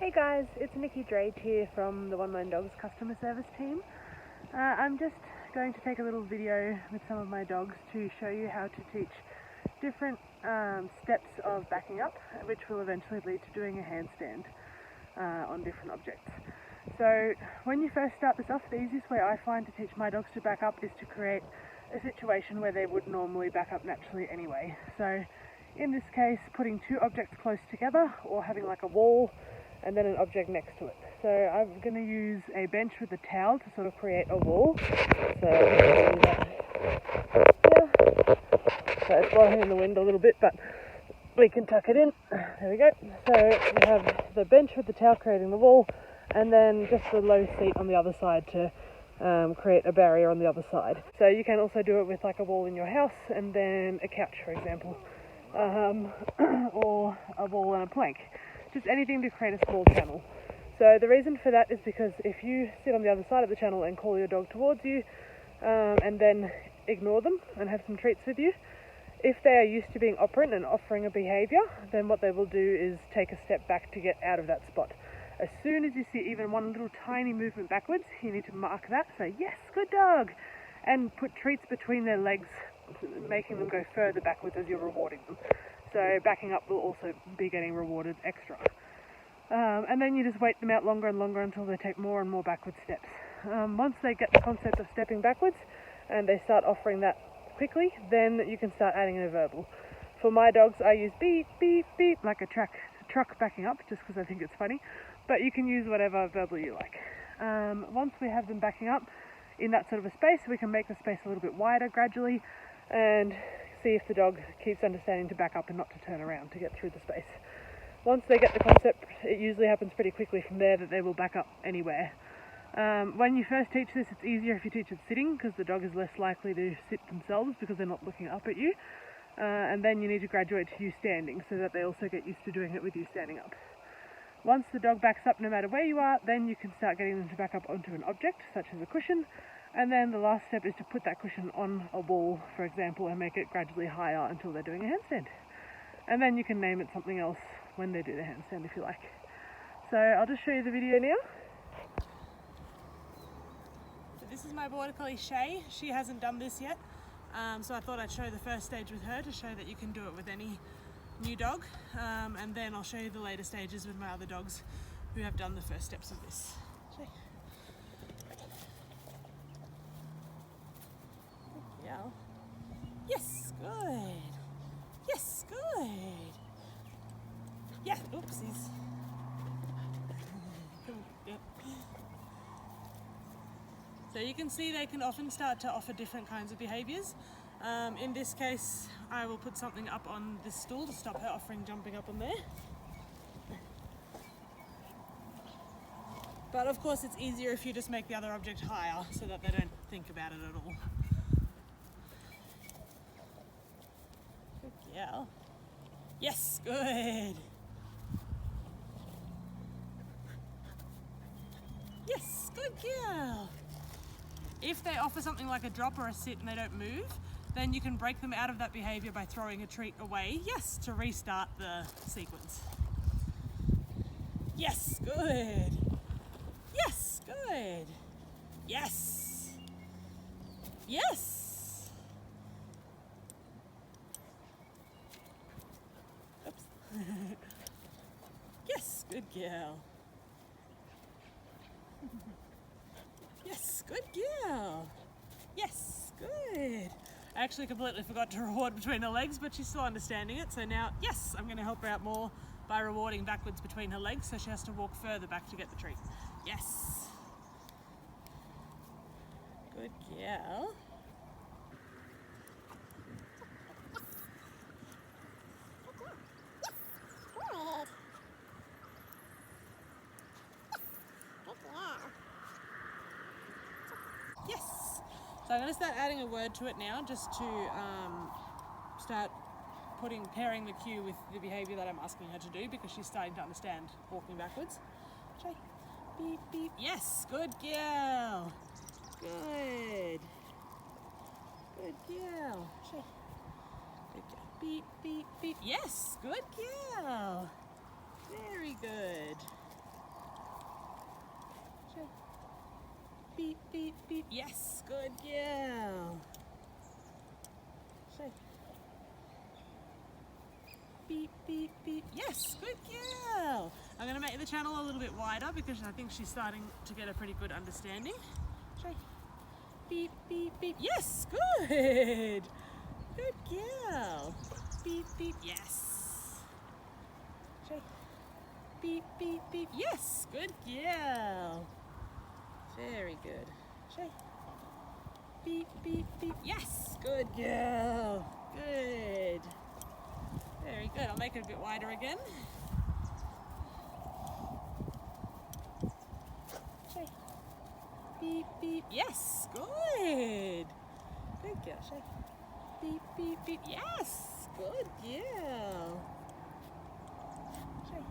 Hey guys, it's Nikki Drake here from the OneMind Dogs customer service team. I'm just going to take a little video with some of my dogs to show you how to teach different steps of backing up, which will eventually lead to doing a handstand on different objects. So when you first start this off, the easiest way I find to teach my dogs to back up is to create a situation where they would normally back up naturally anyway. So in this case, putting two objects close together or having like a wall and then an object next to it. So I'm going to use a bench with a towel to sort of create a wall. So I'm do that here. So it's blowing in the wind a little bit, but we can tuck it in. There we go. So we have the bench with the towel creating the wall, and then just a low seat on the other side to create a barrier on the other side. So you can also do it with like a wall in your house and then a couch, for example, or a wall and a plank. Just anything to create a small channel. So the reason for that is because if you sit on the other side of the channel and call your dog towards you and then ignore them and have some treats with you, if they are used to being operant and offering a behaviour, then what they will do is take a step back to get out of that spot. As soon as you see even one little tiny movement backwards, you need to mark that, say yes, good dog, and put treats between their legs, making them go further backwards as you're rewarding them. So backing up will also be getting rewarded extra. And then you just wait them out longer and longer until they take more and more backward steps. Once they get the concept of stepping backwards and they start offering that quickly, then you can start adding a verbal. For my dogs, I use beep, beep, beep, like a truck backing up, just because I think it's funny. But you can use whatever verbal you like. Once we have them backing up in that sort of a space, we can make the space a little bit wider gradually and see if the dog keeps understanding to back up and not to turn around to get through the space. Once they get the concept, it usually happens pretty quickly from there that they will back up anywhere. When you first teach this, it's easier if you teach it sitting, because the dog is less likely to sit themselves because they're not looking up at you. And then you need to graduate to you standing so that they also get used to doing it with you standing up. Once the dog backs up no matter where you are, then you can start getting them to back up onto an object, such as a cushion. And then the last step is to put that cushion on a wall, for example, and make it gradually higher until they're doing a handstand. And then you can name it something else when they do the handstand if you like. So I'll just show you the video now. So this is my border collie Shay. She hasn't done this yet, so I thought I'd show the first stage with her to show that you can do it with any new dog, and then I'll show you the later stages with my other dogs who have done the first steps of this. Shay. Yeah. Yes, good. Yes, good. Yeah, oopsies. Yep. So you can see they can often start to offer different kinds of behaviours. In this case, I will put something up on this stool to stop her offering jumping up on there. But of course it's easier if you just make the other object higher so that they don't think about it at all. Good girl. Yes, good. Yes, good girl. If they offer something like a drop or a sit and they don't move, then you can break them out of that behaviour by throwing a treat away, yes, to restart the sequence. Yes, good. Yes, good. Yes. Yes. Oops. Yes, good girl. Yes, good girl. Yes, good. I actually completely forgot to reward between her legs, but she's still understanding it. So now, yes, I'm going to help her out more by rewarding backwards between her legs, so she has to walk further back to get the treat. Yes. Good girl. Yes. So I'm going to start adding a word to it now, just to start pairing the cue with the behaviour that I'm asking her to do, because she's starting to understand walking backwards. Shay. Beep, beep. Yes, good girl. Good. Good girl. Shay. Good girl. Beep, beep, beep. Yes, good girl. Very good. beep, beep. Yes, good girl. Show. Beep, beep, beep. Yes, good girl. I'm going to make the channel a little bit wider because I think she's starting to get a pretty good understanding. Show. Beep, beep, beep. Yes, good. Good girl. Beep, beep. Yes. Show. Beep, beep, beep. Yes, good girl. Very good. Show. Beep, beep, beep. Yes, good girl. Good. Very good. I'll make it a bit wider again. Show. Beep, beep. Yes, good. Good girl. Show. Beep, beep, beep. Yes, good girl. Show.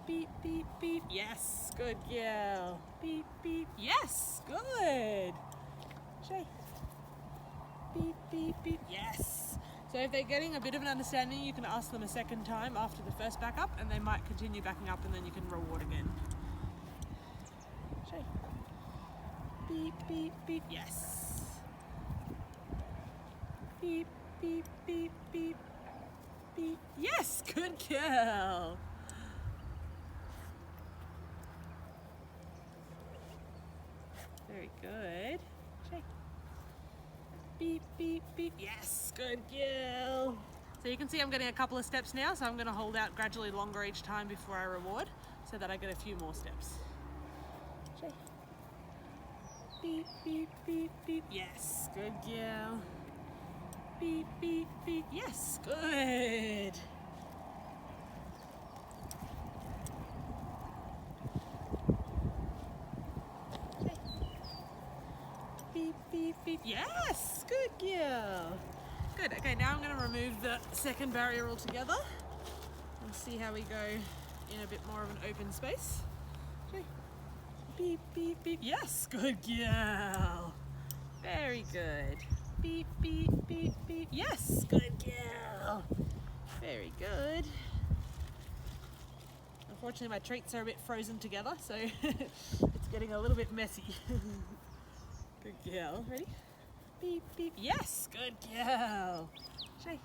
Beep, beep, beep. Yes, good girl. Beep, beep. Yes, good. Show. Beep, beep, beep. Yes. So if they're getting a bit of an understanding, you can ask them a second time after the first backup, and they might continue backing up, and then you can reward again. Show. Beep, beep, beep. Yes. Beep, beep, beep, beep, beep. Yes, good girl. Very good. Show. Beep, beep, beep. Yes, good girl. So you can see I'm getting a couple of steps now, so I'm going to hold out gradually longer each time before I reward, so that I get a few more steps. Show. Beep, beep, beep, beep. Yes, good girl. Beep, beep, beep. Yes, good. Beep, beep, beep. Yes, good girl. Good. Okay, now I'm going to remove the second barrier altogether and see how we go in a bit more of an open space. Okay. Beep, beep, beep. Yes, good girl. Very good. Beep, beep, beep, beep. Yes, good girl. Very good. Unfortunately, my treats are a bit frozen together, so it's getting a little bit messy. Good girl. Ready? Beep, beep. Yes, good girl. Show.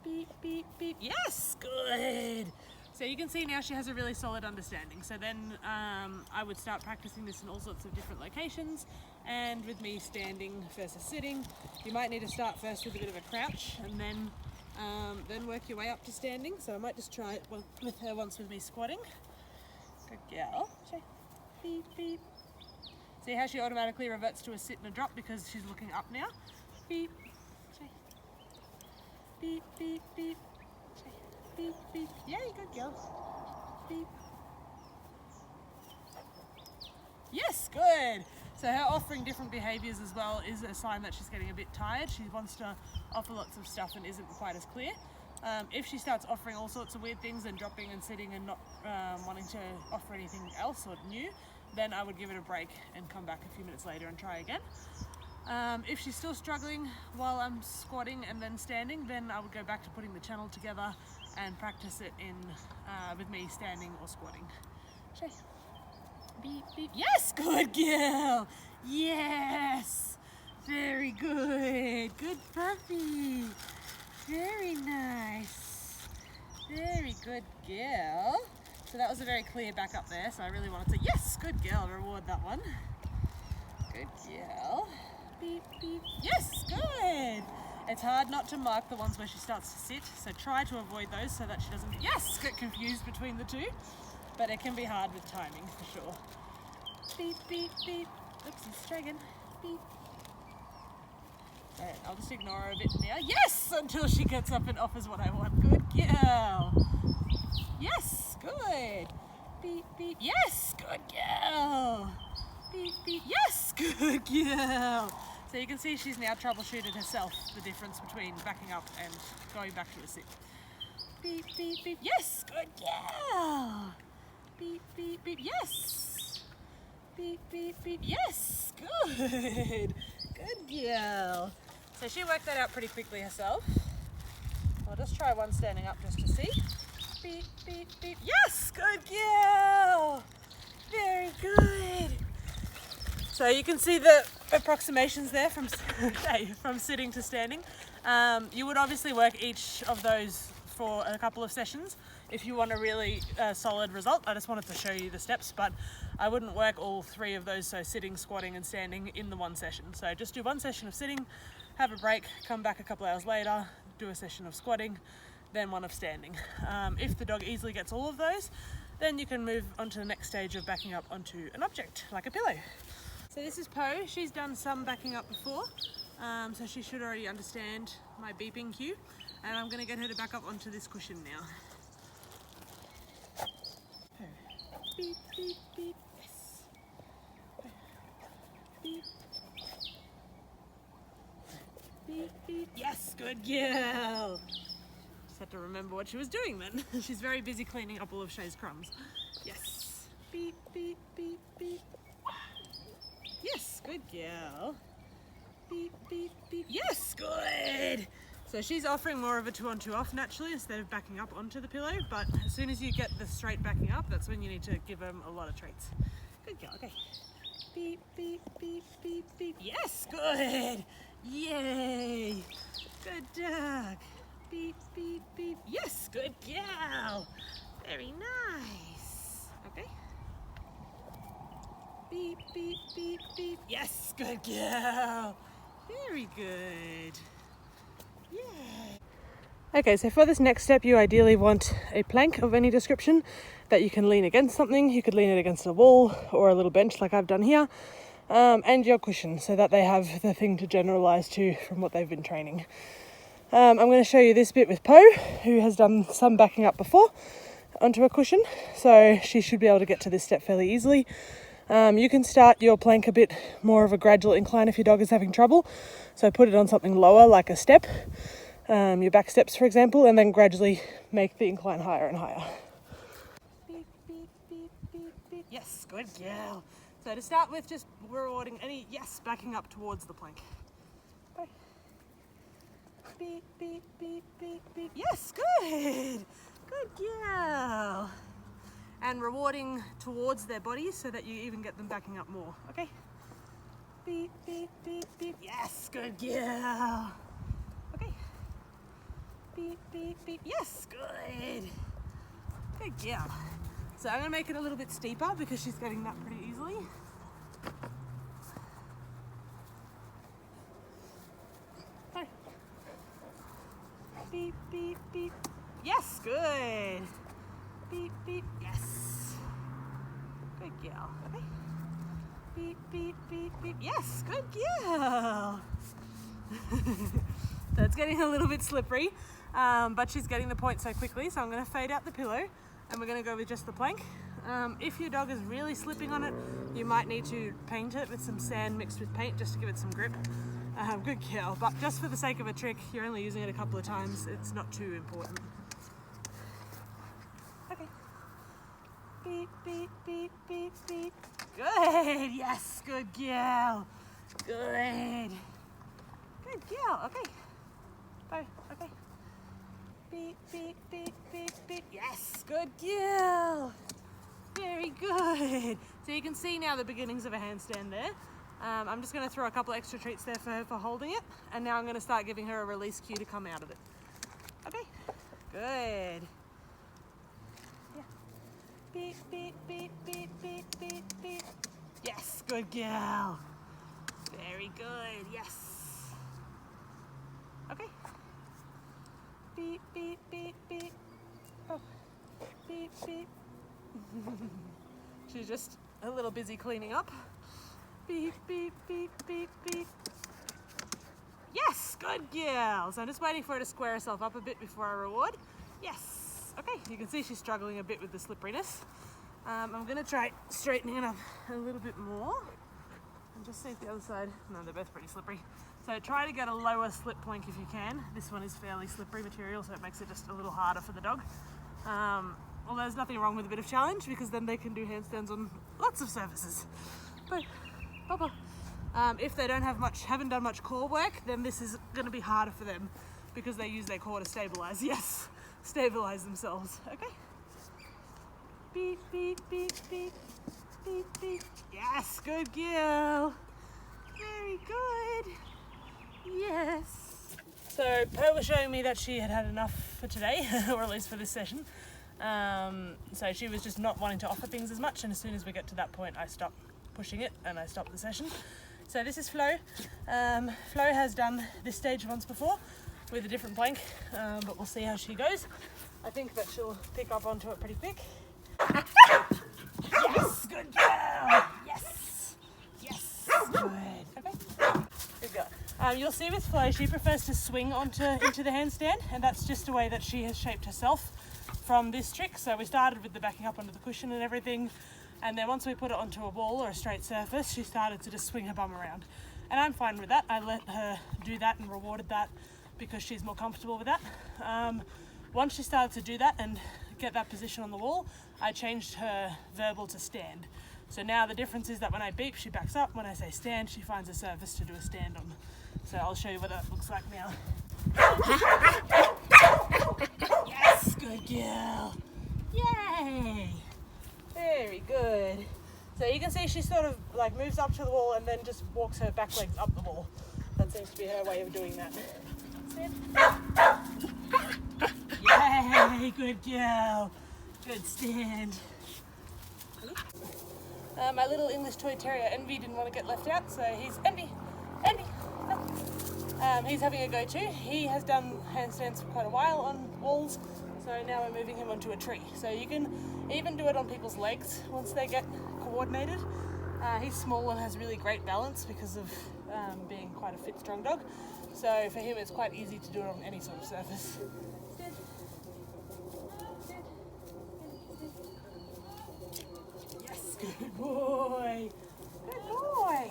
Beep, beep, beep. Yes, good. So you can see now she has a really solid understanding. So then I would start practicing this in all sorts of different locations, and with me standing versus sitting. You might need to start first with a bit of a crouch and then work your way up to standing. So I might just try it with her once with me squatting. Good girl. Show. Beep, beep. See how she automatically reverts to a sit and a drop because she's looking up now. Beep. Show. Beep, beep, beep. Show. Beep, beep. Yeah, good girl. Beep. Yes, good. So her offering different behaviours as well is a sign that she's getting a bit tired. She wants to offer lots of stuff and isn't quite as clear. If she starts offering all sorts of weird things and dropping and sitting and not wanting to offer anything else or new, then I would give it a break and come back a few minutes later and try again. If she's still struggling while I'm squatting and then standing, then I would go back to putting the channel together and practice it in with me standing or squatting. Show. Beep, beep. Yes, good girl. Yes. Very good. Good puppy. Very nice. Very good girl. So that was a very clear back up there, so I really wanted to, yes, good girl, reward that one. Good girl. Beep, beep. Yes, good. It's hard not to mark the ones where she starts to sit, so try to avoid those so that she doesn't, yes, get confused between the two. But it can be hard with timing, for sure. Beep, beep, beep. Oops, it's dragon. Beep. Alright, I'll just ignore her a bit now. Yes! Until she gets up and offers what I want. Good girl. Yes, good. Beep, beep. Yes, good girl. Beep, beep. Yes, good girl. So you can see she's now troubleshooted herself the difference between backing up and going back to a sit. Beep, beep, beep. Yes, good girl. Beep, beep, beep. Yes. Beep, beep, beep. Yes, good. Good girl. So she worked that out pretty quickly herself. I'll just try one standing up just to see. Beep, beep, beep. Yes, good girl. Very good. So you can see the approximations there from sitting to standing. You would obviously work each of those for a couple of sessions if you want a really solid result. I just wanted to show you the steps, but I wouldn't work all three of those, so sitting, squatting and standing, in the one session. So just do one session of sitting, have a break, come back a couple hours later, do a session of squatting, then one of standing. If the dog easily gets all of those, then you can move on to the next stage of backing up onto an object, like a pillow. So this is Poe. She's done some backing up before, so she should already understand my beeping cue. And I'm going to get her to back up onto this cushion now. Beep, beep, beep, yes. Beep. Beep, beep, yes, good girl. Just had to remember what she was doing then. She's very busy cleaning up all of Shay's crumbs. Yes. Beep, beep, beep, beep. Yes, good girl. Beep, beep, beep. Yes, good. So she's offering more of a 2-on-2 off naturally instead of backing up onto the pillow, but as soon as you get the straight backing up, that's when you need to give them a lot of treats. Good girl, okay. Beep, beep, beep, beep, beep. Yes, good. Yay. Good dog. Beep, beep, beep. Yes, good girl. Very nice. Okay. Beep, beep, beep, beep. Yes, good girl. Very good. Yeah. Okay, so for this next step, you ideally want a plank of any description that you can lean against something. You could lean it against a wall or a little bench like I've done here, and your cushion so that they have the thing to generalize to from what they've been training. I'm going to show you this bit with Poe, who has done some backing up before onto a cushion, so she should be able to get to this step fairly easily. You can start your plank a bit more of a gradual incline if your dog is having trouble. So put it on something lower, like a step, your back steps, for example, and then gradually make the incline higher and higher. Beep, beep, beep, beep, beep. Yes, good girl. So to start with, just rewarding any, yes, backing up towards the plank. Bye. Beep, beep, beep, beep, beep. Yes, good. Good girl. And rewarding towards their bodies so that you even get them backing up more, okay? Beep, beep, beep, beep. Yes, good girl. Okay. Beep, beep, beep. Yes, good. Good girl. So I'm going to make it a little bit steeper because she's getting that pretty easily. Okay. Beep, beep, beep. Yes, good. Beep, beep, yes. Good girl. Okay. Beep, beep, beep, beep. Yes, good girl. So it's getting a little bit slippery, but she's getting the point so quickly, so I'm going to fade out the pillow and we're going to go with just the plank. If your dog is really slipping on it, you might need to paint it with some sand mixed with paint just to give it some grip. Good girl, but just for the sake of a trick, you're only using it a couple of times, it's not too important. Beep, beep, beep, beep, beep. Good, yes, good girl. Good. Good girl, okay. Bye, okay. Beep, beep, beep, beep, beep. Yes, good girl. Very good. So you can see now the beginnings of a handstand there. I'm just going to throw a couple extra treats there for her for holding it. And now I'm going to start giving her a release cue to come out of it. Okay, good. Beep, beep, beep, beep, beep, beep, beep. Yes, good girl. Very good, yes. Okay. Beep, beep, beep, beep. Oh, beep, beep. She's just a little busy cleaning up. Beep, beep, beep, beep, beep. Yes, good girl. So I'm just waiting for her to square herself up a bit before I reward. Yes. Okay, you can see she's struggling a bit with the slipperiness. I'm going to try straightening it up a little bit more. And just see if the other side, no, they're both pretty slippery. So try to get a lower slip plank if you can. This one is fairly slippery material, so it makes it just a little harder for the dog. Although there's nothing wrong with a bit of challenge because then they can do handstands on lots of surfaces. But, Papa. If they haven't done much core work, then this is going to be harder for them because they use their core to stabilize. Yes. Stabilize themselves, okay? Beep, beep, beep, beep, beep, Beep, beep. Yes, good girl. Very good. Yes. So Per was showing me that she had had enough for today, or at least for this session. So she was just not wanting to offer things as much, and as soon as we get to that point I stop pushing it and I stop the session. So this is Flo. Flo has done this stage once before with a different blank, but we'll see how she goes. I think that she'll pick up onto it pretty quick. Yes, good girl. Yes, yes, good. Okay, good girl. You'll see with Flo, she prefers to swing into the handstand, and that's just the way that she has shaped herself from this trick. So we started with the backing up onto the cushion and everything, and then once we put it onto a wall or a straight surface, she started to just swing her bum around. And I'm fine with that. I let her do that and rewarded that because she's more comfortable with that. Once she started to do that and get that position on the wall, I changed her verbal to stand. So now the difference is that when I beep, she backs up. When I say stand, she finds a surface to do a stand on. So I'll show you what that looks like now. Yes, good girl. Yay. Very good. So you can see she sort of like moves up to the wall and then just walks her back legs up the wall. That seems to be her way of doing that. Yay, good girl. Good stand. My little English toy terrier Envy didn't want to get left out, so he's Envy. No. He's having a go too. He has done handstands for quite a while on walls, so now we're moving him onto a tree. So you can even do it on people's legs once they get coordinated. He's small and has really great balance because of being quite a fit, strong dog. So for him it's quite easy to do it on any sort of surface. Yes, good boy. Good boy.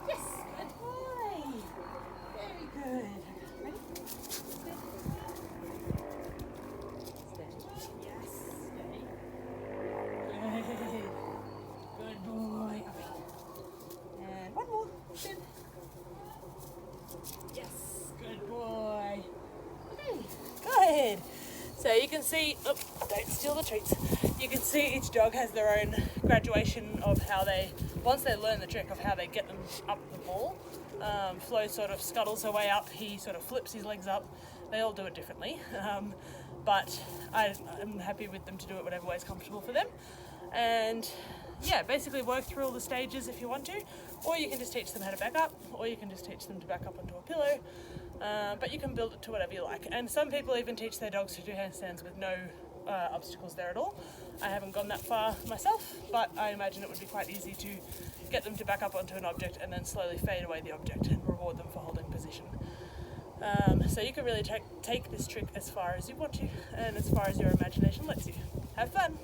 Yes, good boy. Very good. Ready? Stay. Yes, stay. Good. Good boy. Okay. And one more. Sit. Yes, good boy. Okay, good. So you can see, oh, don't steal the treats. You can see each dog has their own graduation of how they, once they learn the trick of how they get them up the wall. Flo sort of scuttles her way up, he sort of flips his legs up. They all do it differently, but I'm happy with them to do it whatever way is comfortable for them. And yeah, basically work through all the stages if you want to, or you can just teach them how to back up, or you can just teach them to back up onto a pillow. But you can build it to whatever you like. And some people even teach their dogs to do handstands with no obstacles there at all. I haven't gone that far myself, but I imagine it would be quite easy to get them to back up onto an object and then slowly fade away the object and reward them for holding position. So you can really take this trick as far as you want to, and as far as your imagination lets you. Have fun!